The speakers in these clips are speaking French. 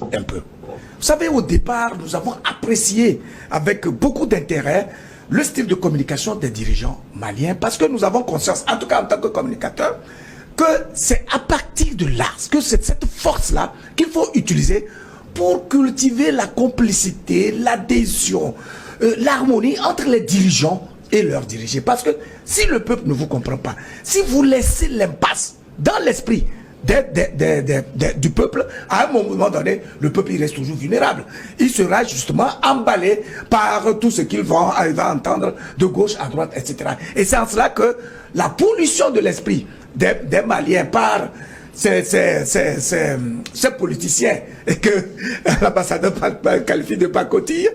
un peu. Vous savez, au départ, nous avons apprécié avec beaucoup d'intérêt le style de communication des dirigeants maliens parce que nous avons conscience, en tout cas en tant que communicateurs, que c'est à partir de là, que c'est cette force-là qu'il faut utiliser pour cultiver la complicité, l'adhésion, l'harmonie entre les dirigeants et leurs dirigés. Parce que si le peuple ne vous comprend pas, si vous laissez l'impasse dans l'esprit du peuple, à un moment donné, le peuple il reste toujours vulnérable. Il sera justement emballé par tout ce qu'ils vont entendre de gauche à droite, etc. Et c'est en cela que la pollution de l'esprit des Maliens par ces politiciens et que l'ambassadeur qualifie de pacotille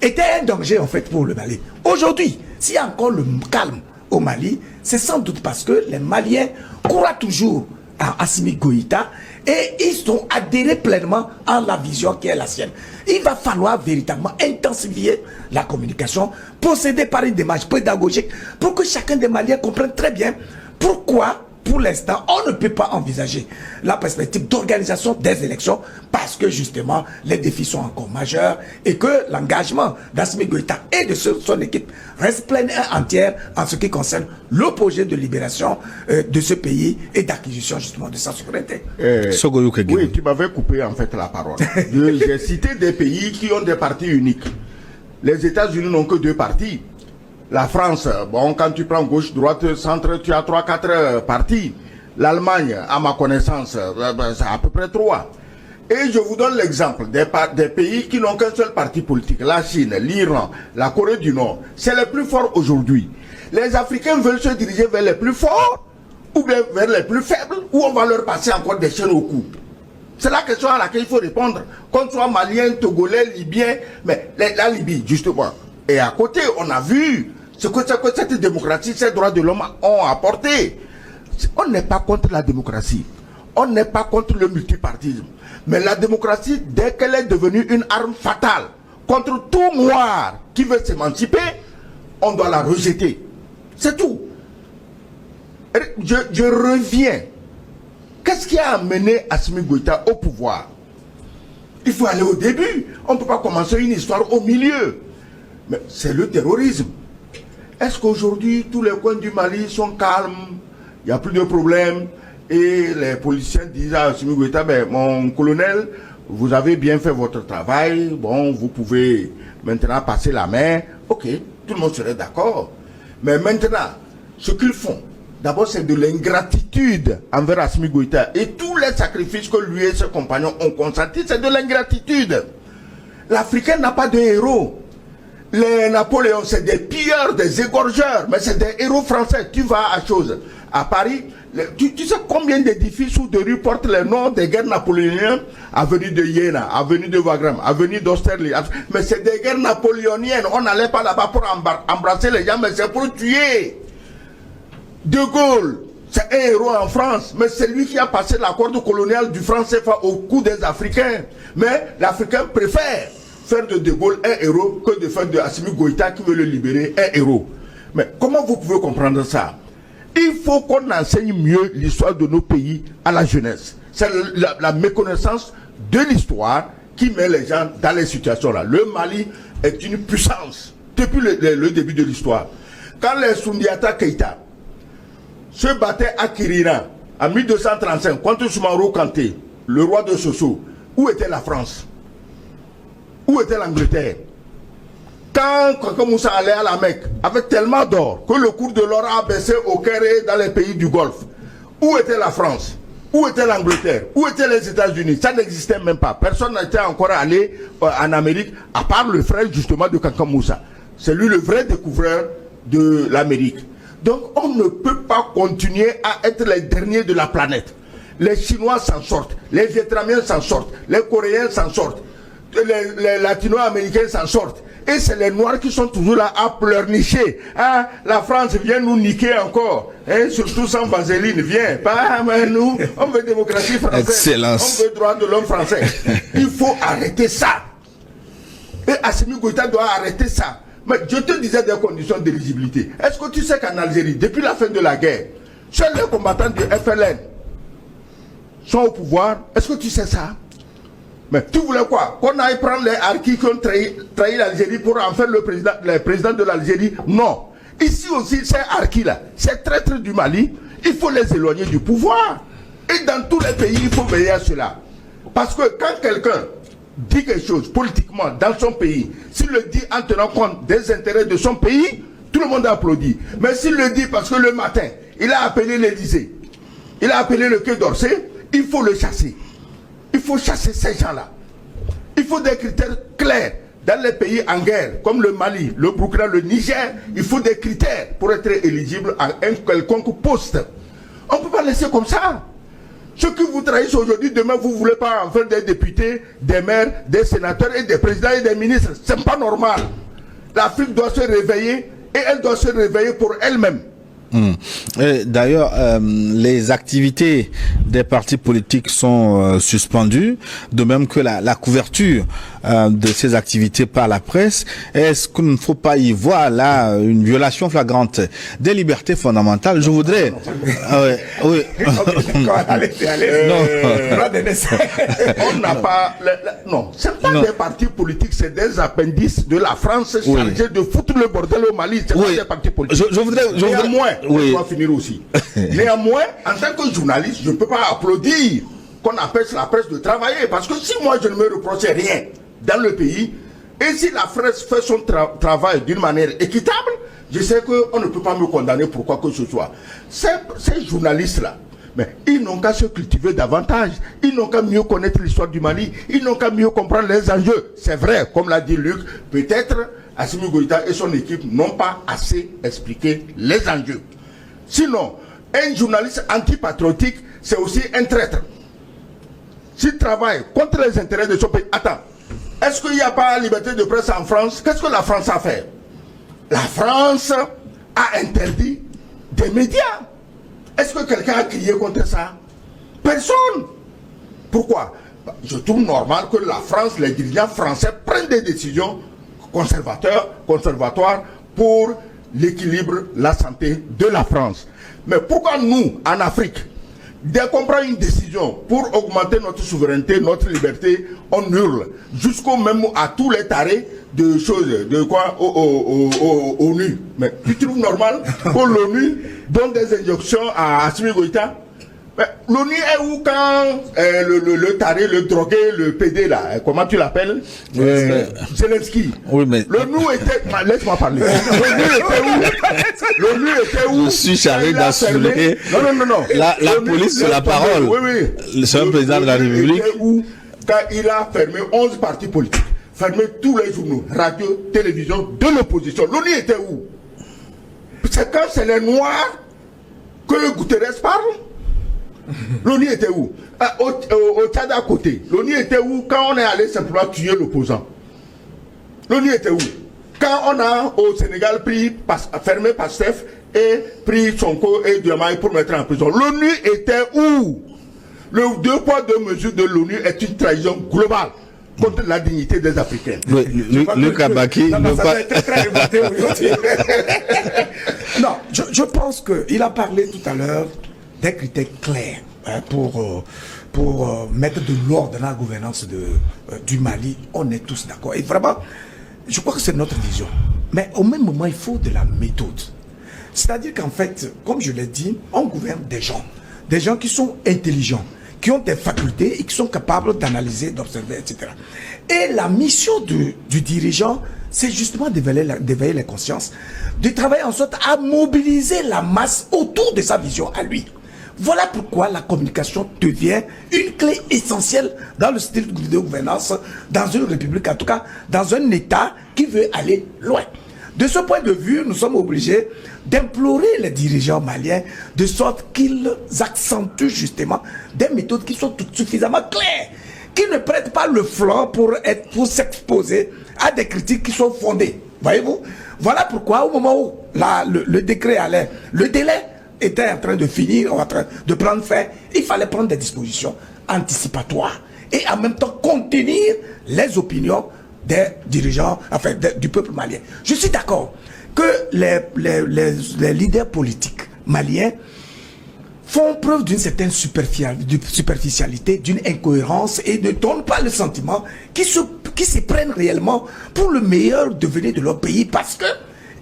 était un danger en fait pour le Mali. Aujourd'hui, s'il y a encore le calme au Mali, c'est sans doute parce que les Maliens croient toujours à Assimi Goïta et ils ont adhéré pleinement à la vision qui est la sienne. Il va falloir véritablement intensifier la communication, procéder par une démarche pédagogique pour que chacun des Maliens comprenne très bien pourquoi, pour l'instant, on ne peut pas envisager la perspective d'organisation des élections parce que justement, les défis sont encore majeurs et que l'engagement d'Assimi Goïta et de son équipe reste plein et entière en ce qui concerne le projet de libération de ce pays et d'acquisition justement de sa souveraineté. Oui, tu m'avais coupé en fait la parole. J'ai cité des pays qui ont des partis uniques. Les États-Unis n'ont que 2 partis. La France, bon, quand tu prends gauche, droite, centre, tu as 3-4 partis. L'Allemagne, à ma connaissance, c'est à peu près 3. Et je vous donne l'exemple des pays qui n'ont qu'un seul parti politique. La Chine, l'Iran, la Corée du Nord. C'est les plus forts aujourd'hui. Les Africains veulent se diriger vers les plus forts ou bien vers les plus faibles ou on va leur passer encore des chaînes au cou. C'est la question à laquelle il faut répondre. Qu'on soit malien, togolais, libyen, mais la Libye, justement. Et à côté, on a vu ce que cette démocratie, ces droits de l'homme ont apporté. On n'est pas contre la démocratie. On n'est pas contre le multipartisme. Mais la démocratie, dès qu'elle est devenue une arme fatale contre tout noir qui veut s'émanciper, on doit la rejeter. C'est tout. Je reviens. Qu'est-ce qui a amené Assimi Goïta au pouvoir? Il faut aller au début. On ne peut pas commencer une histoire au milieu. Mais c'est le terrorisme. Est-ce qu'aujourd'hui, tous les coins du Mali sont calmes? Il n'y a plus de problème. Et les policiers disent à Assimi Goïta, ben, mon colonel, vous avez bien fait votre travail. Bon, vous pouvez maintenant passer la main. Ok, tout le monde serait d'accord. Mais maintenant, ce qu'ils font, d'abord, c'est de l'ingratitude envers Assimi Goïta. Et tous les sacrifices que lui et ses compagnons ont consentis, c'est de l'ingratitude. L'Africain n'a pas de héros. Les Napoléons, c'est des pilleurs, des égorgeurs, mais c'est des héros français. Tu vas à chose. À Paris, tu sais combien d'édifices ou de rues portent les noms des guerres napoléoniennes? Avenue de Iéna, avenue de Wagram, avenue d'Austerlitz. Mais c'est des guerres napoléoniennes. On n'allait pas là-bas pour embrasser les gens, mais c'est pour tuer. De Gaulle, c'est un héros en France, mais c'est lui qui a passé l'accord colonial du franc CFA au cou des Africains. Mais l'Africain préfère faire de Gaulle un héros que de faire de Assimi Goïta qui veut le libérer un héros. Mais comment vous pouvez comprendre ça? Il faut qu'on enseigne mieux l'histoire de nos pays à la jeunesse. C'est la méconnaissance de l'histoire qui met les gens dans les situations-là. Le Mali est une puissance depuis le début de l'histoire. Quand les Soundiata Keïta se battaient à Kirira en 1235 contre Soumaoro Kanté, le roi de Soso, où était la France? Où était l'Angleterre? Quand Kaka Moussa allait à la Mecque avec tellement d'or que le cours de l'or a baissé au Caire dans les pays du Golfe, où était la France? Où était l'Angleterre? Où étaient les États-Unis? Ça n'existait même pas. Personne n'était encore allé en Amérique, à part le frère justement de Kaka Moussa. C'est lui le vrai découvreur de l'Amérique. Donc on ne peut pas continuer à être les derniers de la planète. Les Chinois s'en sortent, les Vietnamiens s'en sortent, les Coréens s'en sortent, les Latino-Américains s'en sortent. Et c'est les Noirs qui sont toujours là à pleurnicher. Hein? La France vient nous niquer encore. Hein? Surtout sans vaseline, viens. Pas, mais nous, on veut démocratie française. Excellence. On veut droit de l'homme français. Il faut arrêter ça. Et Assimi Goïta doit arrêter ça. Mais je te disais des conditions d'éligibilité. Est-ce que tu sais qu'en Algérie, depuis la fin de la guerre, seuls les combattants du FLN sont au pouvoir? Est-ce que tu sais ça? Mais tu voulais quoi? Qu'on aille prendre les harkis qui ont trahi l'Algérie pour en faire le président de l'Algérie? Non. Ici aussi, ces harkis-là, ces traîtres du Mali, il faut les éloigner du pouvoir. Et dans tous les pays, il faut veiller à cela. Parce que quand quelqu'un dit quelque chose politiquement dans son pays, s'il le dit en tenant compte des intérêts de son pays, tout le monde applaudit. Mais s'il le dit parce que le matin, il a appelé l'Élysée, il a appelé le Quai d'Orsay, il faut le chasser. Il faut chasser ces gens-là. Il faut des critères clairs. Dans les pays en guerre, comme le Mali, le Burkina, le Niger, il faut des critères pour être éligible à un quelconque poste. On ne peut pas laisser comme ça. Ceux qui vous trahissent aujourd'hui, demain, vous ne voulez pas en faire des députés, des maires, des sénateurs et des présidents et des ministres. Ce n'est pas normal. L'Afrique doit se réveiller et elle doit se réveiller pour elle-même. D'ailleurs, les activités des partis politiques sont suspendues, de même que la couverture de ces activités par la presse. Est-ce qu'il ne faut pas y voir là une violation flagrante des libertés fondamentales? Je voudrais... oui. On n'a pas... Non, ce n'est pas des partis politiques, c'est des appendices de la France chargés de foutre le bordel au Mali. C'est pas des partis politiques. Je voudrais... Néanmoins, je dois finir aussi. Néanmoins, en tant que journaliste, je ne peux pas applaudir qu'on appelle la presse de travailler. Parce que si moi je ne me reprochais rien dans le pays, et si la presse fait son travail d'une manière équitable, je sais qu'on ne peut pas me condamner pour quoi que ce soit. Ces journalistes-là, mais ils n'ont qu'à se cultiver davantage. Ils n'ont qu'à mieux connaître l'histoire du Mali. Ils n'ont qu'à mieux comprendre les enjeux. C'est vrai, comme l'a dit Luc, peut-être Assimi Goïta et son équipe n'ont pas assez expliqué les enjeux. Sinon, un journaliste antipatriotique, c'est aussi un traître. S'il travaille contre les intérêts de son pays... Attends, est-ce qu'il n'y a pas liberté de presse en France? Qu'est-ce que la France a fait? La France a interdit des médias. Est-ce que quelqu'un a crié contre ça? Personne. Pourquoi? Je trouve normal que la France, les dirigeants français prennent des décisions conservatoires pour l'équilibre, la santé de la France. Mais pourquoi nous, en Afrique, dès qu'on prend une décision pour augmenter notre souveraineté, notre liberté, on hurle jusqu'au même à tous les tarés de choses, de quoi au ONU. Mais tu trouves normal que l'ONU donne des injonctions à Assimi Goïta? L'ONU est où quand le taré, le drogué, le PD là, comment tu l'appelles? Zelensky. Oui, mais... L'ONU était... Laisse-moi parler. L'ONU était où? Je suis chargé d'assurer... Non. La police, c'est la parole. Oui. C'est un président de la République. Était où quand il a fermé 11 partis politiques, fermé tous les journaux, radio, télévision de l'opposition. L'ONU était où? C'est quand c'est les Noirs que Guterres parle? L'ONU était où? Au Tchad à côté. L'ONU était où quand on est allé simplement tuer l'opposant? L'ONU était où? Quand on a au Sénégal fermé Pastef et pris Sonko et Diomaye pour mettre en prison. L'ONU était où? Le 2 poids 2 mesures de l'ONU est une trahison globale contre la dignité des Africains. Luc Abaki ne pas... Non, je pense qu'il a parlé tout à l'heure des critères clairs pour mettre de l'ordre dans la gouvernance du Mali. On est tous d'accord. Et vraiment, je crois que c'est notre vision. Mais au même moment, il faut de la méthode. C'est-à-dire qu'en fait, comme je l'ai dit, on gouverne des gens qui sont intelligents, qui ont des facultés et qui sont capables d'analyser, d'observer, etc. Et la mission du dirigeant, c'est justement d'éveiller les consciences, de travailler en sorte à mobiliser la masse autour de sa vision à lui. Voilà pourquoi la communication devient une clé essentielle dans le style de gouvernance, dans une république, en tout cas dans un État qui veut aller loin. De ce point de vue, nous sommes obligés d'implorer les dirigeants maliens de sorte qu'ils accentuent justement des méthodes qui sont suffisamment claires, qui ne prêtent pas le flanc pour s'exposer à des critiques qui sont fondées. Voyez-vous? Voilà pourquoi au moment où le décret allait, le délai était en train de finir, en train de prendre fin, il fallait prendre des dispositions anticipatoires et en même temps contenir les opinions des dirigeants, enfin du peuple malien. Je suis d'accord que les leaders politiques maliens font preuve d'une certaine superficialité, d'une incohérence et ne donnent pas le sentiment qui se prennent réellement pour le meilleur devenir de leur pays parce que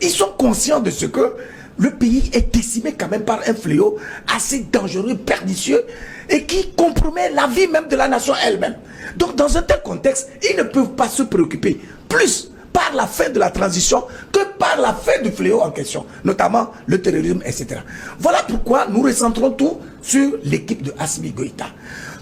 ils sont conscients de ce que le pays est décimé quand même par un fléau assez dangereux, pernicieux et qui compromet la vie même de la nation elle-même. Donc dans un tel contexte, ils ne peuvent pas se préoccuper plus par la fin de la transition que par la fin du fléau en question, notamment le terrorisme, etc. Voilà pourquoi nous recentrons tout sur l'équipe de Assimi Goïta.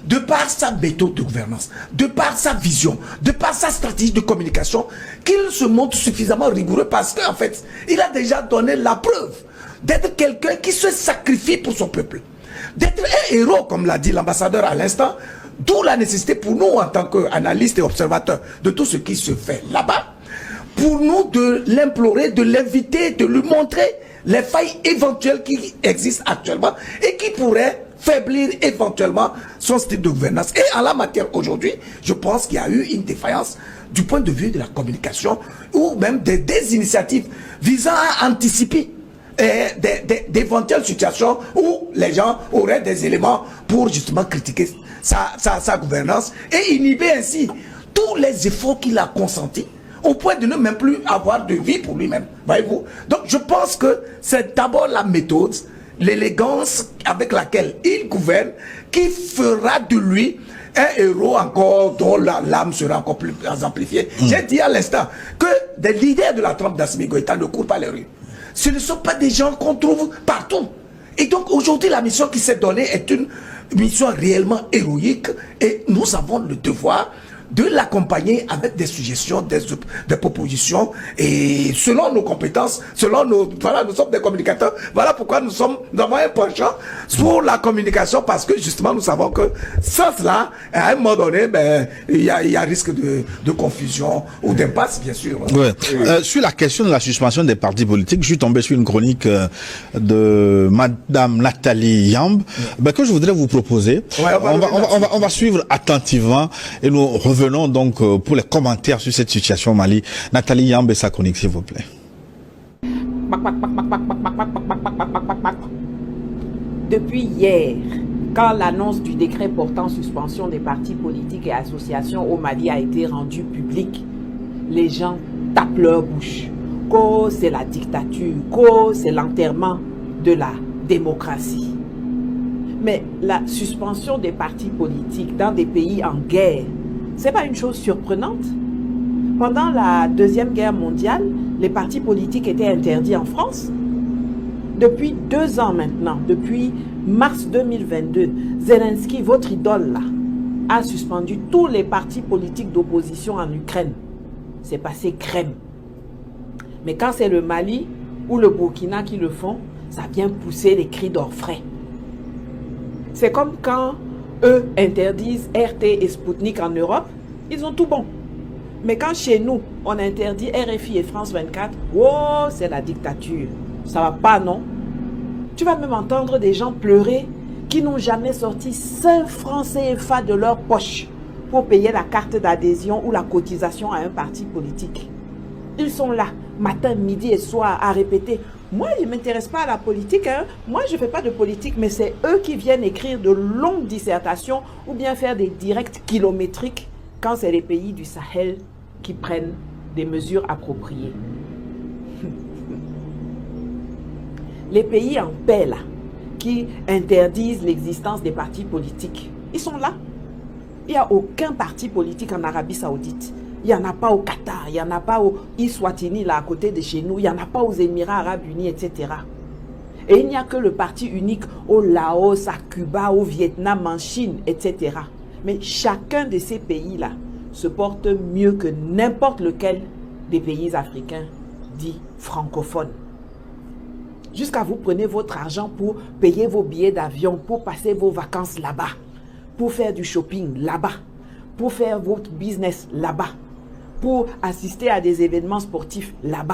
De par sa méthode de gouvernance, de par sa vision, de par sa stratégie de communication, qu'il se montre suffisamment rigoureux parce qu'en fait, il a déjà donné la preuve d'être quelqu'un qui se sacrifie pour son peuple. D'être un héros, comme l'a dit l'ambassadeur à l'instant, d'où la nécessité pour nous, en tant qu'analystes et observateurs de tout ce qui se fait là-bas, pour nous de l'implorer, de l'inviter, de lui montrer les failles éventuelles qui existent actuellement et qui pourraient faiblir éventuellement son style de gouvernance. Et en la matière aujourd'hui, je pense qu'il y a eu une défaillance du point de vue de la communication ou même des initiatives visant à anticiper d'éventuelles situations où les gens auraient des éléments pour justement critiquer sa gouvernance et inhiber ainsi tous les efforts qu'il a consentis au point de ne même plus avoir de vie pour lui-même. Voyez-vous? Donc je pense que c'est d'abord la méthode, l'élégance avec laquelle il gouverne qui fera de lui un héros encore dont l'âme sera encore plus amplifiée. J'ai dit à l'instant que des leaders de la trempe d'Assimi Goïta ne courent pas les rues. Ce ne sont pas des gens qu'on trouve partout. Et donc aujourd'hui la mission qui s'est donnée est une mission réellement héroïque et nous avons le devoir de l'accompagner avec des suggestions, des propositions et selon nos compétences, selon nos... Voilà, nous sommes des communicateurs. Voilà pourquoi nous avons un penchant pour la communication parce que justement nous savons que sans cela, à un moment donné, ben, il y a risque de confusion ou d'impasse, bien sûr. Ouais. Sur la question de la suspension des partis politiques, je suis tombé sur une chronique de Madame Nathalie Yamb que je voudrais vous proposer. Ouais, on va suivre attentivement et nous revenons donc pour les commentaires sur cette situation au Mali. Nathalie Yamb et sa chronique, s'il vous plaît. Depuis hier, quand l'annonce du décret portant suspension des partis politiques et associations au Mali a été rendue publique, les gens tapent leur bouche. Que c'est la dictature, que c'est l'enterrement de la démocratie. Mais la suspension des partis politiques dans des pays en guerre, c'est pas une chose surprenante. Pendant la Deuxième Guerre mondiale, les partis politiques étaient interdits en France. Depuis 2 ans maintenant, depuis mars 2022, Zelensky, votre idole là, a suspendu tous les partis politiques d'opposition en Ukraine. C'est passé crème. Mais quand c'est le Mali ou le Burkina qui le font, ça vient pousser les cris d'orfraie. C'est comme quand eux interdisent RT et Sputnik en Europe, ils ont tout bon. Mais quand chez nous, on interdit RFI et France 24, oh, c'est la dictature. Ça va pas, non? Tu vas même entendre des gens pleurer qui n'ont jamais sorti 5 francs CFA de leur poche pour payer la carte d'adhésion ou la cotisation à un parti politique. Ils sont là, matin, midi et soir, à répéter. Moi, je ne m'intéresse pas à la politique. Hein. Moi, je ne fais pas de politique, mais c'est eux qui viennent écrire de longues dissertations ou bien faire des directs kilométriques quand c'est les pays du Sahel qui prennent des mesures appropriées. Les pays en paix, là, qui interdisent l'existence des partis politiques, ils sont là. Il n'y a aucun parti politique en Arabie Saoudite. Il n'y en a pas au Qatar, il n'y en a pas au Eswatini, là à côté de chez nous, il n'y en a pas aux Émirats Arabes Unis, etc. Et il n'y a que le parti unique au Laos, à Cuba, au Vietnam, en Chine, etc. Mais chacun de ces pays-là se porte mieux que n'importe lequel des pays africains dits francophones. Jusqu'à vous prenez votre argent pour payer vos billets d'avion, pour passer vos vacances là-bas, pour faire du shopping là-bas, pour faire votre business là-bas, pour assister à des événements sportifs là-bas.